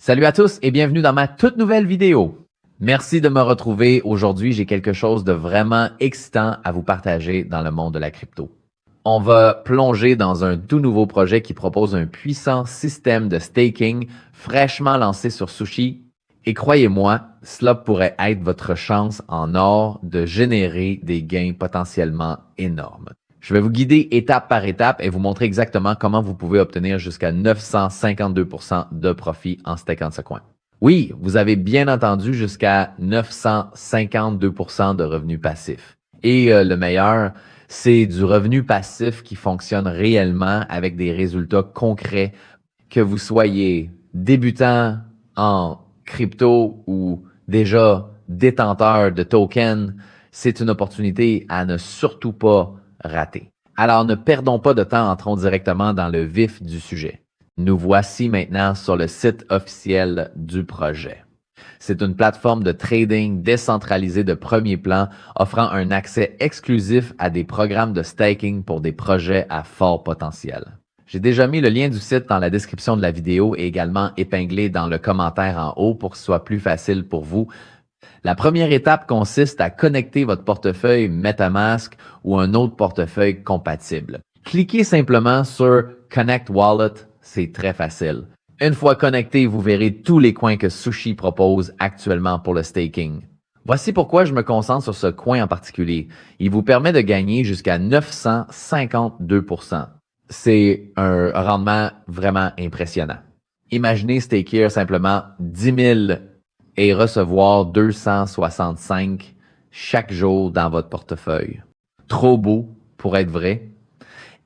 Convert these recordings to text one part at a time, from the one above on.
Salut à tous et bienvenue dans ma toute nouvelle vidéo. Merci de me retrouver. Aujourd'hui, j'ai quelque chose de vraiment excitant à vous partager dans le monde de la crypto. On va plonger dans un tout nouveau projet qui propose un puissant système de staking fraîchement lancé sur Sushi. Et croyez-moi, cela pourrait être votre chance en or de générer des gains potentiellement énormes. Je vais vous guider étape par étape et vous montrer exactement comment vous pouvez obtenir jusqu'à 952% de profit en stackant ce coin. Oui, vous avez bien entendu jusqu'à 952% de revenus passifs. Et le meilleur, c'est du revenu passif qui fonctionne réellement avec des résultats concrets, que vous soyez débutant en crypto ou déjà détenteur de tokens. C'est une opportunité à ne surtout pas rater. Alors ne perdons pas de temps, entrons directement dans le vif du sujet. Nous voici maintenant sur le site officiel du projet. C'est une plateforme de trading décentralisée de premier plan offrant un accès exclusif à des programmes de staking pour des projets à fort potentiel. J'ai déjà mis le lien du site dans la description de la vidéo et également épinglé dans le commentaire en haut pour que ce soit plus facile pour vous. La première étape consiste à connecter votre portefeuille MetaMask ou un autre portefeuille compatible. Cliquez simplement sur Connect Wallet, c'est très facile. Une fois connecté, vous verrez tous les coins que Sushi propose actuellement pour le staking. Voici pourquoi je me concentre sur ce coin en particulier. Il vous permet de gagner jusqu'à 952%. C'est un rendement vraiment impressionnant. Imaginez staker simplement 10 000 et recevoir 265 chaque jour dans votre portefeuille. Trop beau pour être vrai.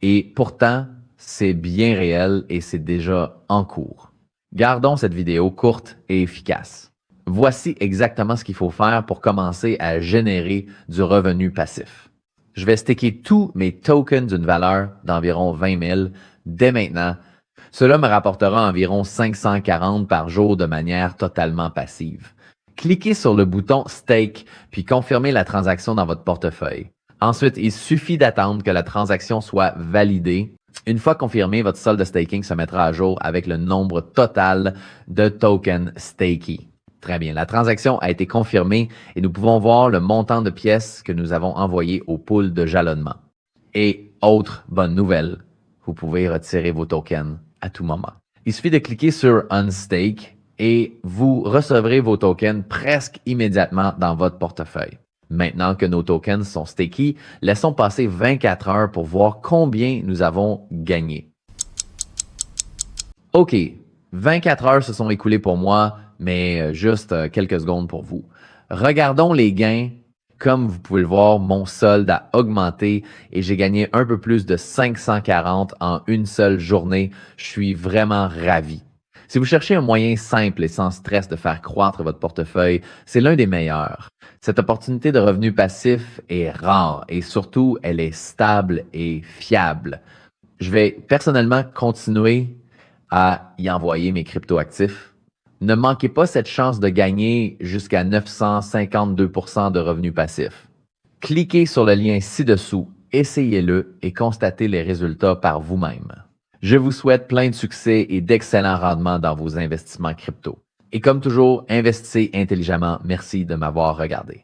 Et pourtant, c'est bien réel et c'est déjà en cours. Gardons cette vidéo courte et efficace. Voici exactement ce qu'il faut faire pour commencer à générer du revenu passif. Je vais staker tous mes tokens d'une valeur d'environ 20 000 dès maintenant. Cela me rapportera environ 540 par jour de manière totalement passive. Cliquez sur le bouton Stake puis confirmez la transaction dans votre portefeuille. Ensuite, il suffit d'attendre que la transaction soit validée. Une fois confirmé, votre solde de staking se mettra à jour avec le nombre total de tokens stakés. Très bien, la transaction a été confirmée et nous pouvons voir le montant de pièces que nous avons envoyé au pool de jalonnement. Et autre bonne nouvelle, vous pouvez retirer vos tokens à tout moment. Il suffit de cliquer sur Unstake et vous recevrez vos tokens presque immédiatement dans votre portefeuille. Maintenant que nos tokens sont stakés, laissons passer 24 heures pour voir combien nous avons gagné. OK, 24 heures se sont écoulées pour moi, mais juste quelques secondes pour vous. Regardons les gains. Comme vous pouvez le voir, mon solde a augmenté et j'ai gagné un peu plus de 540 en une seule journée. Je suis vraiment ravi. Si vous cherchez un moyen simple et sans stress de faire croître votre portefeuille, c'est l'un des meilleurs. Cette opportunité de revenu passif est rare et surtout, elle est stable et fiable. Je vais personnellement continuer à y envoyer mes cryptoactifs. Ne manquez pas cette chance de gagner jusqu'à 952% de revenus passifs. Cliquez sur le lien ci-dessous, essayez-le et constatez les résultats par vous-même. Je vous souhaite plein de succès et d'excellents rendements dans vos investissements crypto. Et comme toujours, investissez intelligemment. Merci de m'avoir regardé.